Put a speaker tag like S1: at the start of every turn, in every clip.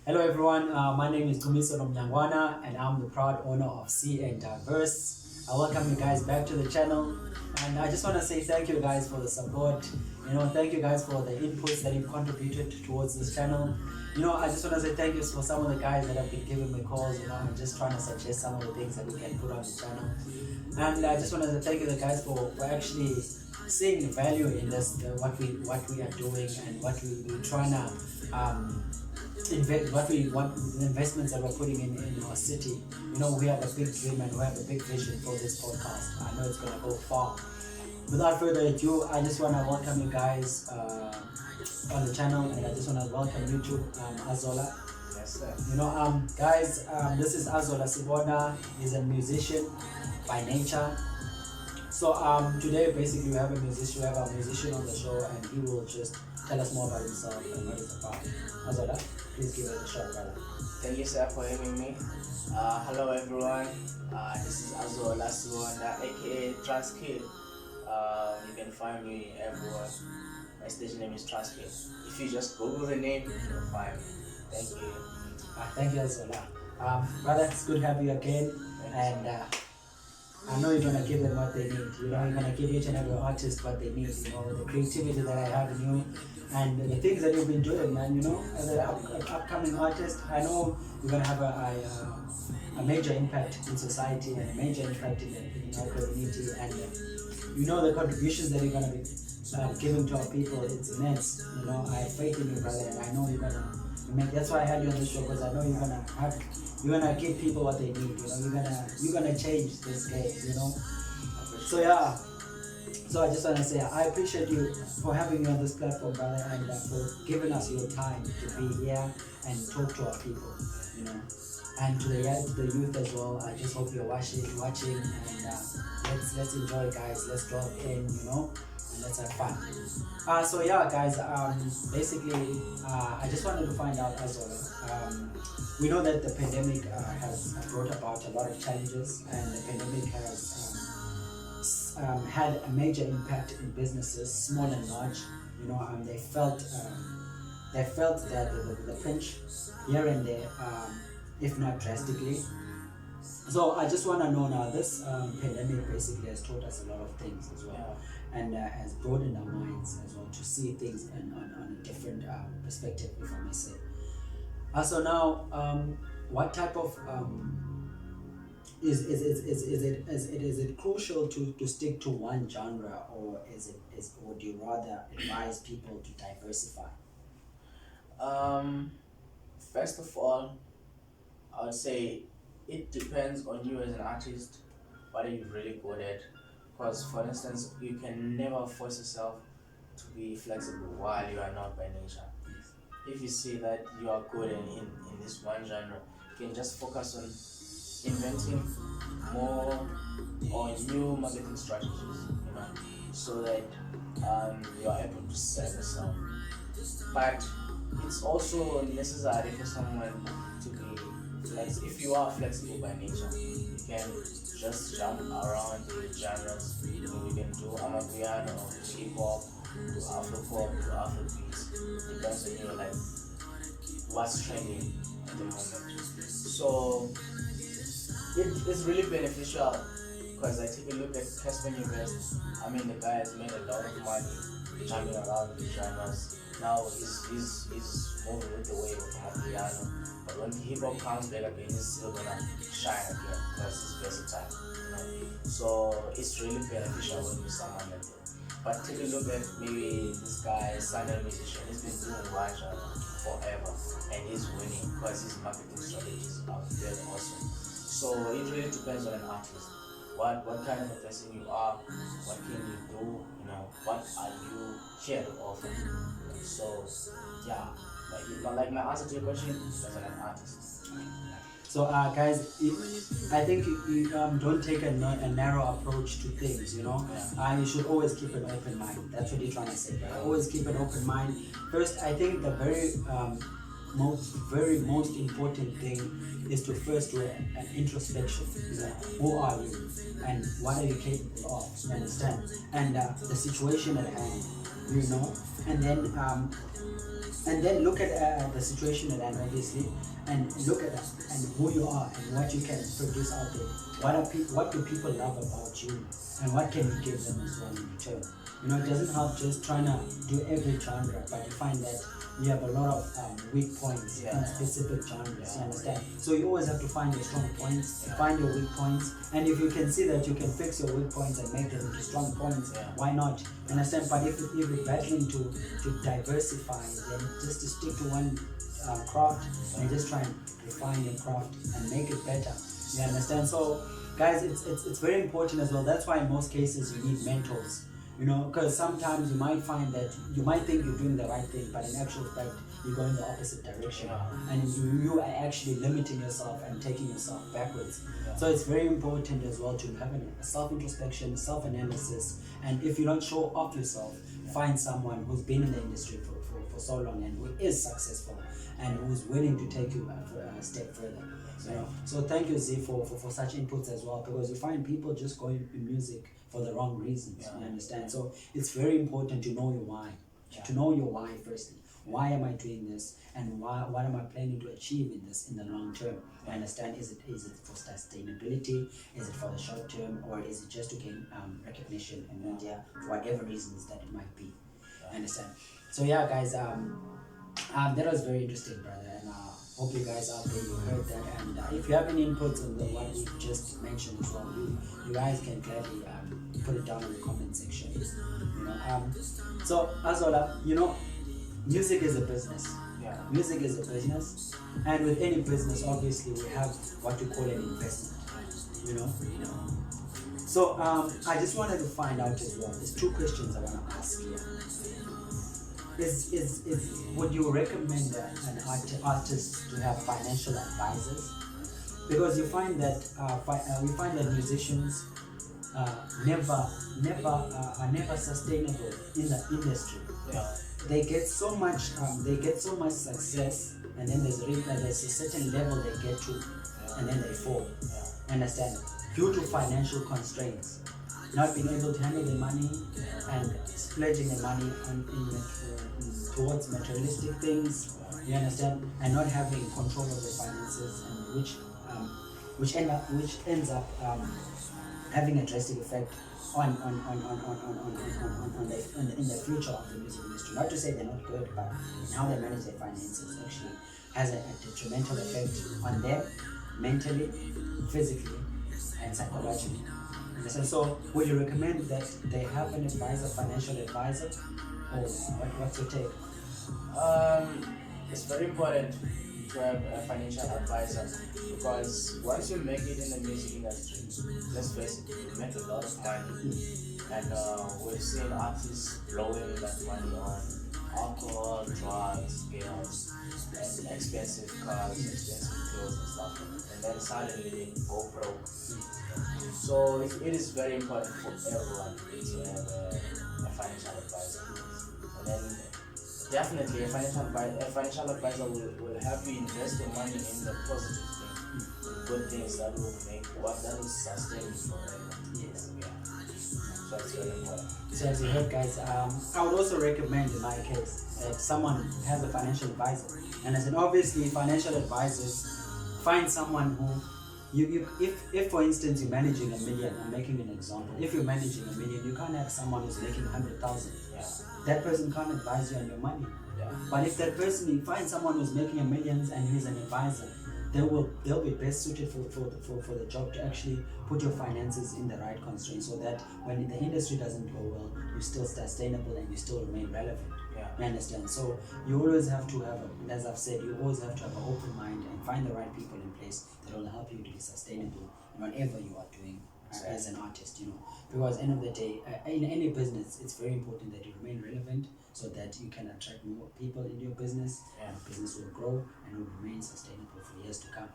S1: Hello everyone, my name is Tumiso Nomnyangwana and I'm the proud owner of C and Diverse. I welcome you guys back to the channel and I just want to say thank you guys for the support. Thank you guys for the inputs that you've contributed towards this channel. I just want to say thank you for some of the guys that have been giving me calls, and just trying to suggest some of the things that we can put on the channel. And I just want to say thank you the guys for actually seeing the value in this, what we are doing and what we're trying to what the investments that we're putting in our city. We have a big dream and we have a big vision for this podcast. I know it's gonna go far. Without further ado, I just wanna welcome you guys on the channel, and I just wanna welcome you to Azola.
S2: Yes, sir.
S1: Guys, this is Azola Sibona. He's a musician by nature. So today basically we have a musician on the show, and he will just tell us more about himself and what he's about. Azola, please give it a shot, brother.
S2: Thank you, sir, for having me. Hello, everyone. This is Azola Sibona, aka Transkid. You can find me everywhere. My stage name is Transkid. If you just Google the name, you'll find me. Thank you.
S1: Thank you, Azola. Brother, it's good to have you again. I know you're gonna give them what they need. You're gonna give each and every artist what they need. The creativity that I have in you, and the things that you've been doing, man. As an upcoming artist, I know you're gonna have a major impact in society and a major impact in our community. And the contributions that you're gonna be giving to our people, it's immense. I have faith in you, brother, and I know you're gonna. That's why I had you on this show, because I know you're gonna give people what they need. You're gonna change this game. So yeah. So I just wanna say I appreciate you for having me on this platform, brother, and for giving us your time to be here and talk to our people. And to the youth as well. I just hope you're watching, and let's enjoy, guys. Let's drop in, and let's have fun. So yeah, guys. Basically, I just wanted to find out as well. We know that the pandemic has brought about a lot of challenges, and the pandemic has had a major impact in businesses, small and large. They felt the pinch here and there, if not drastically. So I just want to know now, this pandemic basically has taught us a lot of things as well, and has broadened our minds as well to see things on a different perspective, if I may say. So now, what type of is it crucial to stick to one genre, or do you rather advise people to diversify?
S2: First of all, I would say it depends on you as an artist, what are you really good at. Because, for instance, you can never force yourself to be flexible while you are not by nature. If you see that you are good in this one genre, you can just focus on inventing more or new marketing strategies, so that you are able to sell yourself. But it's also necessary for someone to be flexible. If you are flexible by nature, you can just jump around the genres. You can do Amapiano, hip hop, to Afro pop, to Afro beats. Depends on you, like what's trending at the moment. So it's really beneficial, because I take a look at Casper Invest. The guy has made a lot of money jumping around the genres. Now he's moving with the wave of Amapiano. But when the hip hop comes back again, he's still gonna shine again, because he's versatile. So it's really beneficial when you someone like that. But take a look at maybe this guy, Sunday musician. He's been doing one genre forever, and he's winning because his marketing strategies are very awesome. So it really depends on an artist. What kind of a person you are, what can you do, what are you here to offer. So yeah, like my answer to your question, depends on an artist.
S1: So guys, I think you don't take a narrow approach to things. You should always keep an open mind. That's what you're trying to say, right? Always keep an open mind. First, I think the very most important thing is to first do an introspection. You know, who are you, and what are you capable of? You understand? And the situation at hand. You know, and then um, and then look at the situation at hand, obviously, and look at that and who you are and what you can produce out there. What do people love about you, and what can you give them as well in return? You know, it doesn't help just trying to do every genre, but you find that you have a lot of weak points in specific genres. You understand? So you always have to find your strong points, find your weak points, and if you can see that you can fix your weak points and make them into strong points, why not? You understand? But if you're battling to diversify, then just to stick to one craft and just try and refine your craft and make it better. You understand? So, guys, it's very important as well. That's why in most cases you need mentors. You know, because sometimes you might find that you might think you're doing the right thing, but in actual fact you're going the opposite direction, and you are actually limiting yourself and taking yourself backwards. So it's very important as well to have a self-introspection, self-analysis, and if you don't show off yourself, find someone who's been in the industry for so long and who is successful and who's willing to take you a step further. You know? So thank you, Z, for such inputs as well, because you find people just going in music for the wrong reasons. You understand? So it's very important to know your why. To know your why firstly. Why am I doing this, and what am I planning to achieve in this in the long term? You understand? Is it for sustainability? Is it for the short term, or is it just to gain recognition in media for whatever reasons that it might be? You understand? So yeah, guys, that was very interesting, brother, and hope you guys out there you heard that. And if you have any inputs on what we just mentioned as well, you guys can gladly put it down in the comment section. You know, so Azola, you know, music is a business. Music is a business, and with any business, obviously, we have what you call an investment. You know. So I just wanted to find out as well. There's two questions I want to ask here. Would you recommend an artist to have financial advisors? Because you find that we find that musicians are never sustainable in the industry. They get so much success, and then there's a certain level they get to, and then they fall. Understand? Due to financial constraints, not being able to handle their money and splurging their money towards materialistic things, you understand, and not having control of their finances, and which ends up having a drastic effect in the future of the music industry. Not to say they're not good, but in how they manage their finances actually has a detrimental effect on them mentally, physically, and psychologically. So would you recommend that they have an advisor, financial advisor, or what's your take?
S2: It's very important to have a financial advisor, because once you make it in the music industry, let's face it, you make a lot of money, and we've seen artists blowing that money on alcohol, drugs, girls, and expensive cars, expensive clothes and stuff, and then suddenly they go broke. So it is very important for everyone to have a financial advisor, and then definitely a financial advisor will help you invest your money in the positive things, good things that will sustain you forever.
S1: Yes.
S2: So it's very important.
S1: So as you heard, guys, I would also recommend in my case that someone has a financial advisor. And as in obviously financial advisors, find someone who if for instance you're managing $1 million, I'm making an example. If you're managing $1 million, you can't have someone who's making 100,000. That person can't advise you on your money. But if that person, you find someone who's making $1 million and he's an advisor, they'll be best suited for the job to actually put your finances in the right constraints, so that when the industry doesn't go well, you still stay sustainable and you still remain relevant. You understand? So you always have to have, as I've said, you always have to have an open mind and find the right people in place that will help you to be sustainable in whatever you are doing as an artist, you know. Because end of the day, in any business, it's very important that you remain relevant, so that you can attract more people in your business, and the business will grow and will remain sustainable for years to come.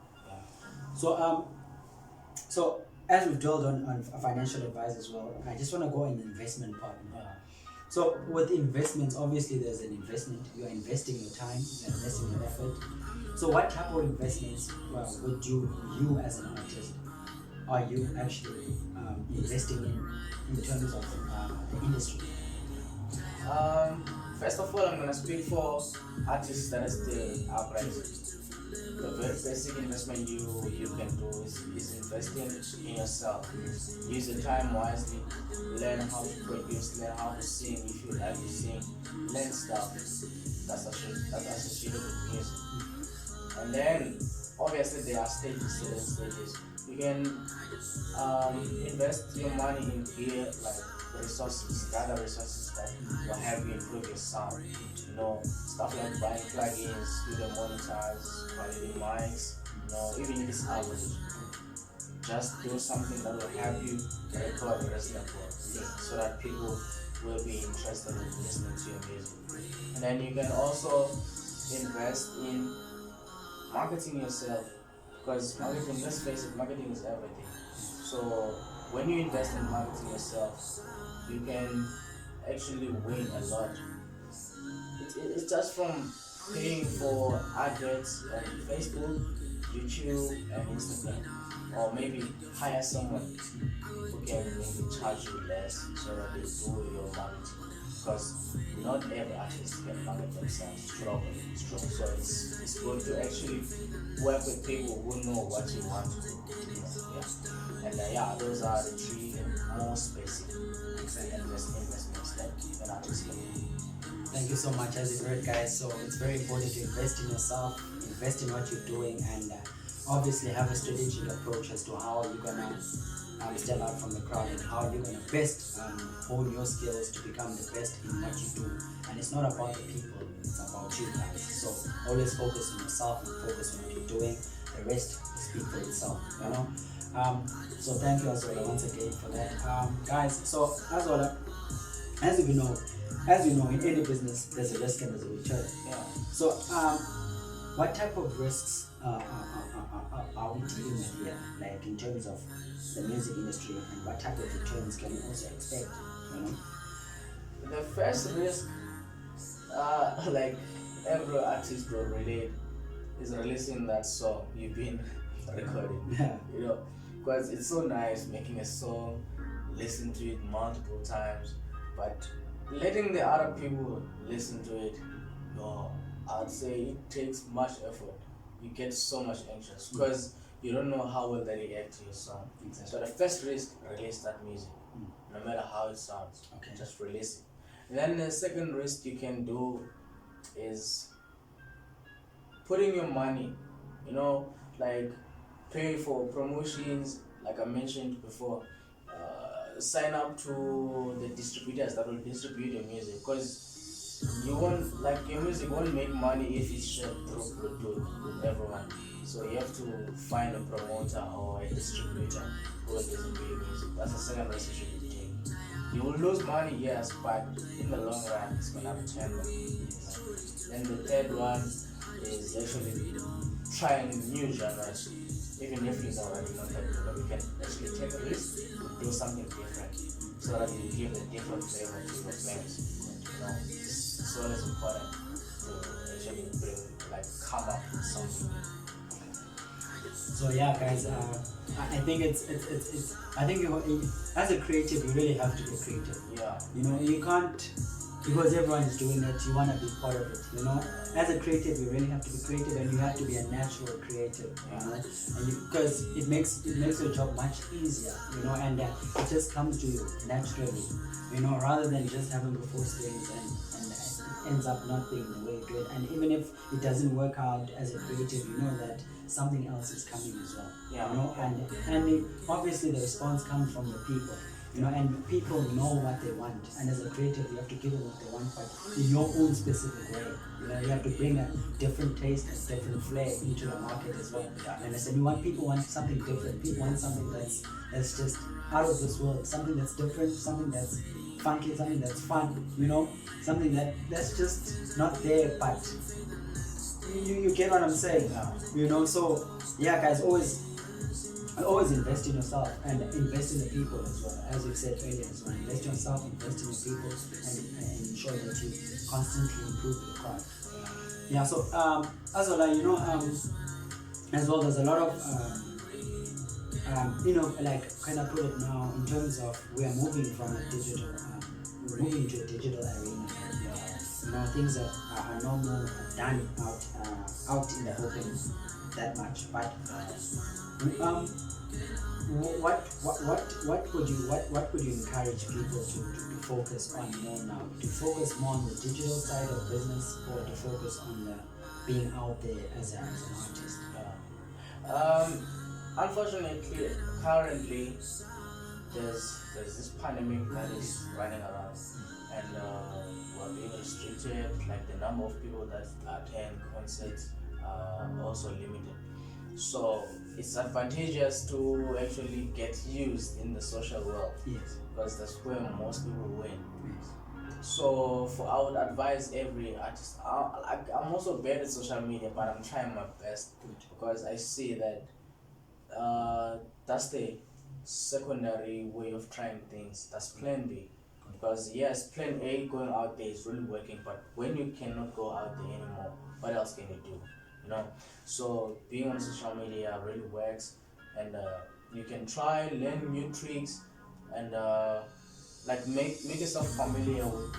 S1: So as we've dwelled on financial advice as well, I just want to go in the investment part now. So with investments, obviously there's an investment. You're investing your time, you're investing your effort. So what type of investments would you as an artist are you actually investing in terms of the industry?
S2: First of all, I'm gonna speak for artists that are still uprising. The very basic investment you can do is investing in yourself. Use your time wisely. Learn how to produce. Learn how to sing if you like to sing. Learn stuff that's associated with music. And then obviously there are certain stages. You can invest your money in gear like resources, gather resources that will help you improve your sound. You know, stuff like buying plugins, studio monitors, quality mics, you know, even if it's average. Just do something that will help you record the rest of your music so that people will be interested in listening to your music. And then you can also invest in marketing yourself because marketing, let's face it, marketing is everything. So when you invest in marketing yourself, you can actually win a lot. It's just from paying for adverts on Facebook, YouTube, and Instagram, or maybe hire someone who can maybe charge you less so that they do your marketing. Because not every artist can market themselves strong. So it's good to actually work with people who know what you want to do. Yeah. And those are the three most basic investments that an artist can do.
S1: Thank you so much, as you heard, guys. So it's very important to invest in yourself, invest in what you're doing, and obviously have a strategic approach as to how you're gonna stand out from the crowd and how you're gonna best hone your skills to become the best in what you do. And it's not about the people; it's about you guys. So always focus on yourself and focus on what you're doing. The rest will speak for itself. You know. So thank you, Azola, once again for that, guys. So Azola, as you know, in any business, there's a risk and there's a return.
S2: Yeah.
S1: So, what type of risks are we dealing with here, like in terms of the music industry, and what type of returns can we also expect? You know,
S2: the first risk, like every artist will relate, is releasing that song you've been recording.
S1: Yeah.
S2: You know, because it's so nice making a song, listen to it multiple times, but letting the other people listen to it, no, I'd say it takes much effort. You get so much anxious because you don't know how will they react to your song.
S1: Exactly.
S2: So the first risk, release that music, no matter how it sounds.
S1: Okay.
S2: Just release it. And then the second risk you can do is putting your money, you know, like pay for promotions, like I mentioned before. Sign up to the distributors that will distribute your music because you won't, like, your music won't make money if it's shared through Bluetooth with everyone. So you have to find a promoter or a distributor who will distribute your music. That's the second risk you should take. You will lose money, yes, but in the long run it's gonna return them. Then the third one is actually trying new genres. Even if you know that you're not that good, but you can actually take a risk, do something different, so that you give a different flavor to your flavors. You know, it's always important to actually come up with something.
S1: So yeah, guys, I think it's I think as a creative, you really have to be creative.
S2: Yeah.
S1: You know, you can't, because everyone is doing it, you want to be part of it, you know. As a creative, you really have to be creative, and you have to be a natural creative, you know, and because it makes your job much easier, you know, and it just comes to you naturally, you know, rather than just having to force things and it ends up not being the way you do it. And even if it doesn't work out as a creative, you know that something else is coming as well,
S2: Yeah.
S1: you know, and obviously the response comes from the people. You know, and people know what they want, and as a creative, you have to give them what they want, but in your own specific way. You know, you have to bring a different taste, a different flair into the market as well. And I said, people want something different. People want something that's just out of this world, something that's different, something that's funky, something that's fun. You know, something that's just not there, but you get what I'm saying. You know, so yeah, guys, always invest in yourself and invest in the people as well, as you said earlier as well. Invest in yourself, invest in your people, sure that you constantly improve your craft. Yeah. So as well, as well, there's a lot of like, can I put it now in terms of we are moving from a digital, we're moving to a digital arena. Things are no more done out in the open that much. But what would you encourage people to focus on more now? To focus more on the digital side of business, or to focus on the being out there as an artist?
S2: Unfortunately, currently there's this pandemic that is running around, and we're being restricted. Like, the number of people that attend concerts are also limited. So it's advantageous to actually get used in the social world.
S1: Yes.
S2: Because that's where most people win.
S1: Yes.
S2: So I would advise every artist. I'm also bad at social media, but I'm trying my best.
S1: Good.
S2: Because I see that that's the secondary way of trying things. That's plan B. Because yes, plan A, going out there, is really working, but when you cannot go out there anymore, what else can you do? So being on social media really works, and you can try learn new tricks, and like make yourself familiar with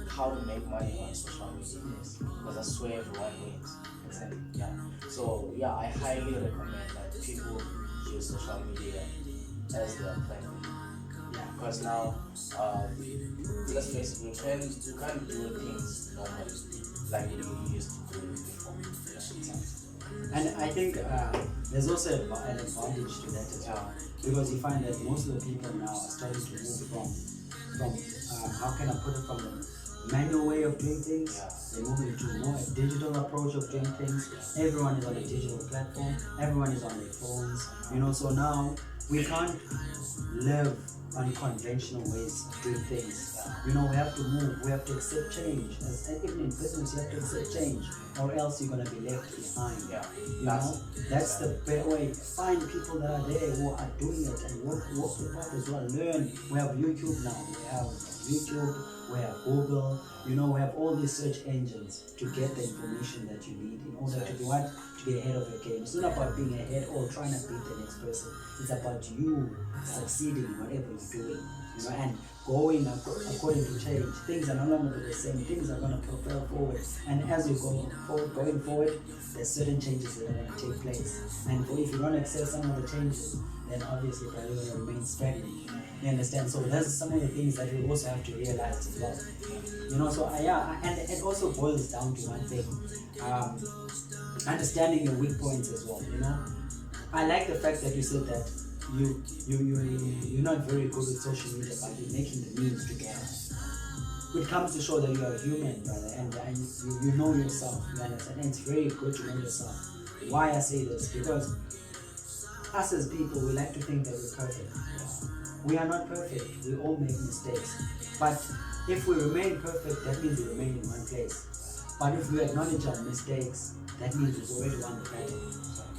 S2: how to make money on social media. Yes, because that's where everyone wins.
S1: Exactly.
S2: Yeah. So yeah, I highly recommend that people use social media as their plan.
S1: Yeah.
S2: Because now, let's face it, you can't do things normally like you used to do before.
S1: And I think there's also an advantage to that as well, because you find that most of the people now are starting to move from how can I put it, from the manual way of doing things. They're moving to more a digital approach of doing things. Everyone is on a digital platform. Everyone is on their phones. So now we can't live on conventional ways of doing things. We have to move. We have to accept change. Even in business, you have to accept change, or else you're gonna be left behind. That's the better way. Find people that are there who are doing it and work with it as well. Learn. We have YouTube now. We have Google. We have all these search engines to get the information that you need in order to do what? To be ahead of the game. It's not about being ahead or trying to beat the next person. It's about you succeeding in whatever you're doing. And going according to change. Things are no longer the same. Things are going to propel forward. And as you going forward, there's certain changes that are going to take place. And if you don't accept some of the changes, then obviously you're going to remain stagnant. You understand? So that's some of the things that we also have to realize as well. So and it also boils down to one thing. Understanding your weak points as well. I like the fact that you said that you're not very good with social media, but you're making the means together. It comes to show that you are a human, brother, and you know yourself. You understand? And it's very good to know yourself. Why I say this? Because us as people, we like to think that we're perfect. We are not perfect. We all make mistakes. But if we remain perfect, that means we remain in one place. But if we acknowledge our mistakes, that means we've already won the battle.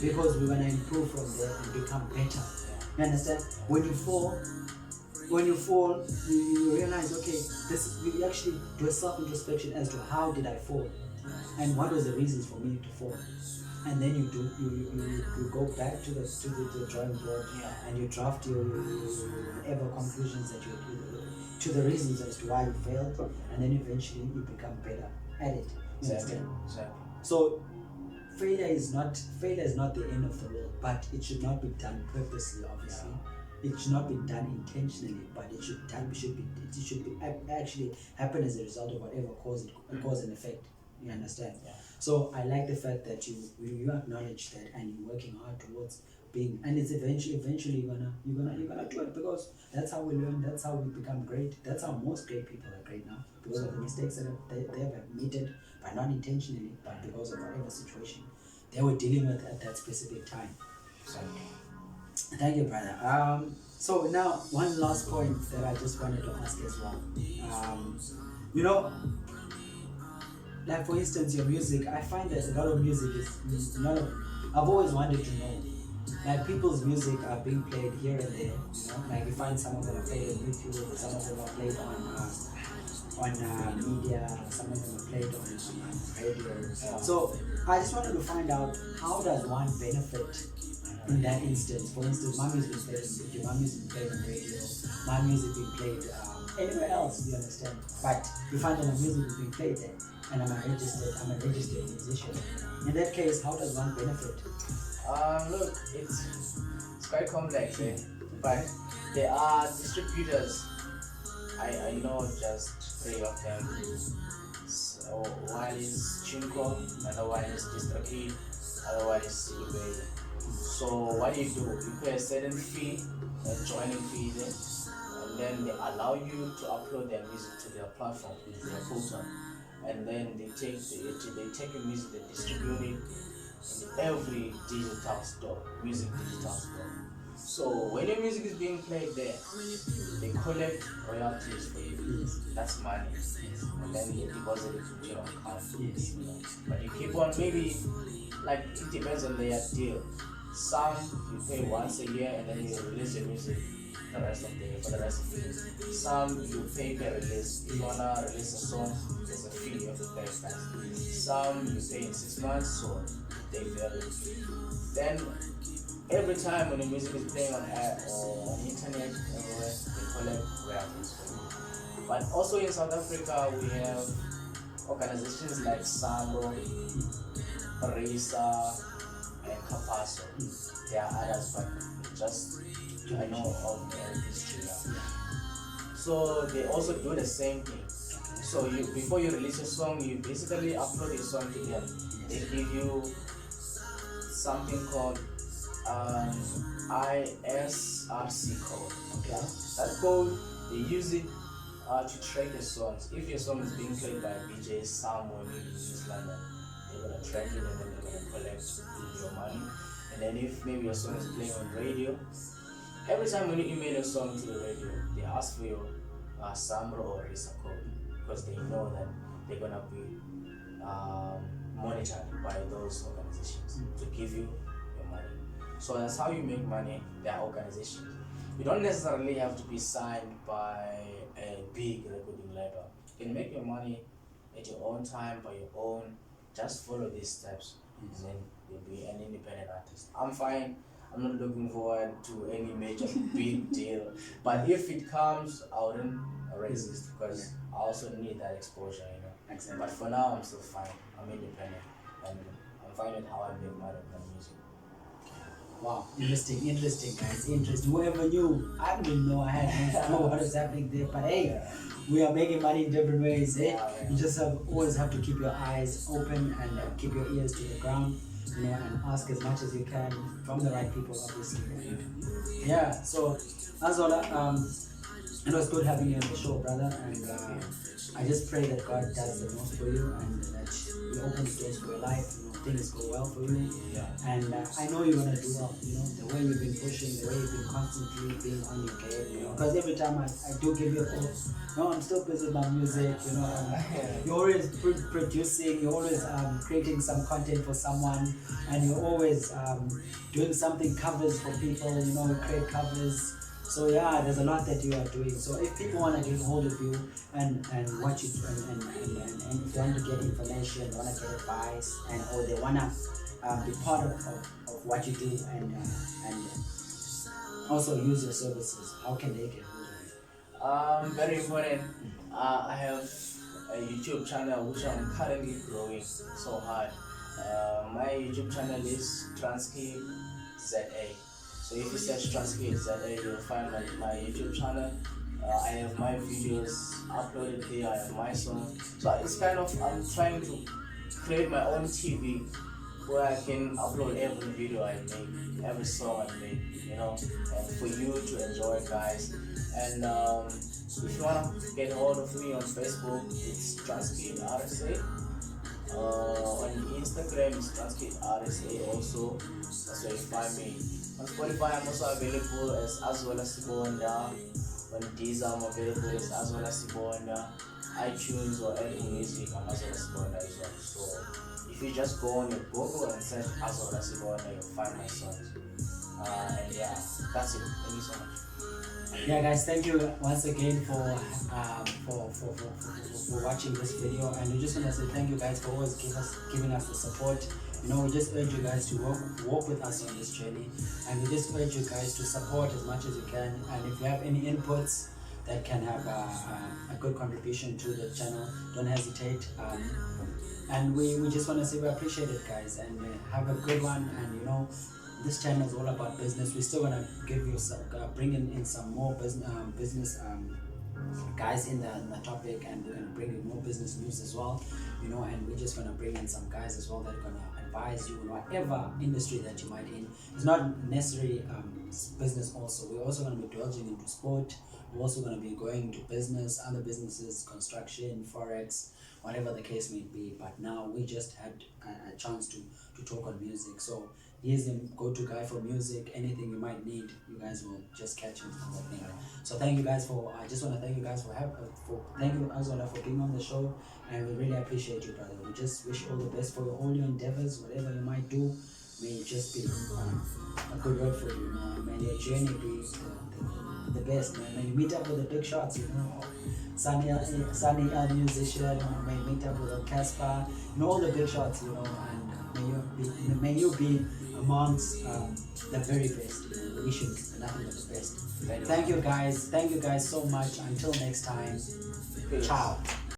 S1: Because we're going to improve from there and become better. You understand? When you fall, you realize, okay, you actually do a self-introspection as to how did I fall, and what was the reasons for me to fall, and then you go back to the drawing board, and you draft your whatever conclusions that to the reasons as to why you failed, and then eventually you become better at it. You understand?
S2: Exactly.
S1: So failure is not the end of the world, but it should not be done purposely, obviously. It should not be done intentionally, but it should actually happen as a result of whatever cause and effect. You understand? So I like the fact that you acknowledge that, and you're working hard towards being, and it's eventually you're gonna do it, because that's how we learn, that's how we become great. That's how most great people are great now, because of the mistakes that they have admitted, but not intentionally, but because of whatever situation they were dealing with at that specific time. Thank you, brother. So now one last point that I just wanted to ask as well. Like for instance, your music, I find that a lot of music is I've always wanted to know, like people's music are being played here and there, like you find some of them are played on YouTube, some of them are played on media, some of them are played on radio.
S2: Yeah.
S1: So I just wanted to find out, how does one benefit in that instance? For instance, my music is played on YouTube, my music is played on radio, my music being played anywhere else, you understand? But you find that my music is being played there, and I'm a registered musician. In that case, how does one benefit?
S2: Look, it's quite complex, but there are distributors. I know just 3 of them. So one is Chinko, another one is DistroKid, another one is eBay. So what do? You pay a certain fee, a joining fee there, and then they allow you to upload their music to their platform, their portal, and then they take your music, they distribute it in every digital store, music digital store. So when your music is being played there, they collect royalties for you. That's money. And then they deposit it to your account. But you keep on, maybe, like, it depends on their deal. Some you pay once a year and then you release your music for the rest of the year. Some you pay per release. If you wanna release a song, there's a fee you have to pay first. Some you pay in 6 months, so they vary. Then every time when the music is playing on air or on the internet, everywhere, they collect royalties for you. But also in South Africa, we have organizations like Samro, Risa, and Capasso. There are others, but just I know of these 3 now. So they also do the same thing. So before you release a song, you basically upload your song to them. They give you something called ISRC code. Okay, that code, they use it to track your songs. If your song is being played by a DJ somewhere in East London, they're gonna track it and then they're gonna collect your money. And then if maybe your song is playing on radio, every time when you email your song to the radio, they ask for your Samro or Risa code, because they know that they're gonna be monitored by those organizations to give you your money. So that's how you make money. There are organizations. You don't necessarily have to be signed by a big recording label. You can make your money at your own time, by your own. Just follow these steps, and then you'll be an independent artist. I'm fine. I'm not looking forward to any major big deal. But if it comes, I wouldn't resist, because I also need that exposure,
S1: Exactly.
S2: But for now, I'm still fine. I'm independent, and I'm fine with how I make money with my music.
S1: Wow, interesting guys, interesting. Whoever knew, I didn't know, I had no clue what is happening there. But hey, we are making money in different ways. You just always have to keep your eyes open and keep your ears to the ground, and ask as much as you can from the right people, obviously. Yeah. So, Azola, it was good having you on the show, brother, and I just pray that God does the most for you and that He opens doors for your life. Things go well for you, and I know you're gonna do well. The way you've been pushing, the way you've been constantly being on your game. Because every time I do give you a call, no, I'm still busy with my music. You're always producing, you're always creating some content for someone, and you're always doing something, covers for people. You create covers. So yeah, there's a lot that you are doing. So if people want to get hold of you and what you do, and if they want to get information, they want to get advice, or they want to be part of what you do and also use your services, how can they get hold of you?
S2: Very important. I have a YouTube channel which I'm currently growing so hard. My YouTube channel is Transkid ZA. So if you search Transkid ZA, you'll find my YouTube channel. I have my videos uploaded there, I have my songs. So it's kind of, I'm trying to create my own TV where I can upload every video I make, every song I make, and for you to enjoy, guys. And if you want to get hold of me on Facebook, it's Transkid RSA. On Instagram, it's Transkid RSA also. That's where you find me. On Spotify, I'm also available as Azola Sibonda. On Deezer, I'm available as Azola Sibonda. iTunes or Apple Music, I'm Azola Sibonda as well. So if you just go on your Google and search Azola Sibonda, you'll find my songs. And yeah, that's it. Thank you so much.
S1: Yeah, guys, thank you once again for watching this video, and we just want to say thank you guys for always giving us the support. You know, we just urge you guys to walk with us on this journey, and we just urge you guys to support as much as you can. And if you have any inputs that can have a good contribution to the channel, don't hesitate. And we just want to say we appreciate it, guys, and have a good one. And you know, this channel is all about business. We're still gonna give you some, bring in some more business guys in the topic, and we're gonna bring you more business news as well. You know, and we're just gonna bring in some guys as well that are gonna advise you in whatever industry that you might in. It's not necessarily business. Also, we're also gonna be delving into sport. We're also gonna be going to business, other businesses, construction, forex, whatever the case may be. But now we just had a chance to talk on music. So he's the go-to guy for music. Anything you might need, you guys will just catch him on that thing. So thank you guys for. I just want to thank you guys thank you Azwala for being on the show, and we really appreciate you, brother. We just wish you all the best for all your endeavors, whatever you might do. May it just be a good road for you. May your journey be the best, man. May you meet up with the big shots, you know. Sunny L musician, may you meet up with Casper, you know, all the big shots, you know, and may you be amongst the very best. You know, we wish you nothing but the best. Thank you guys so much. Until next time,
S2: Peace.
S1: ciao.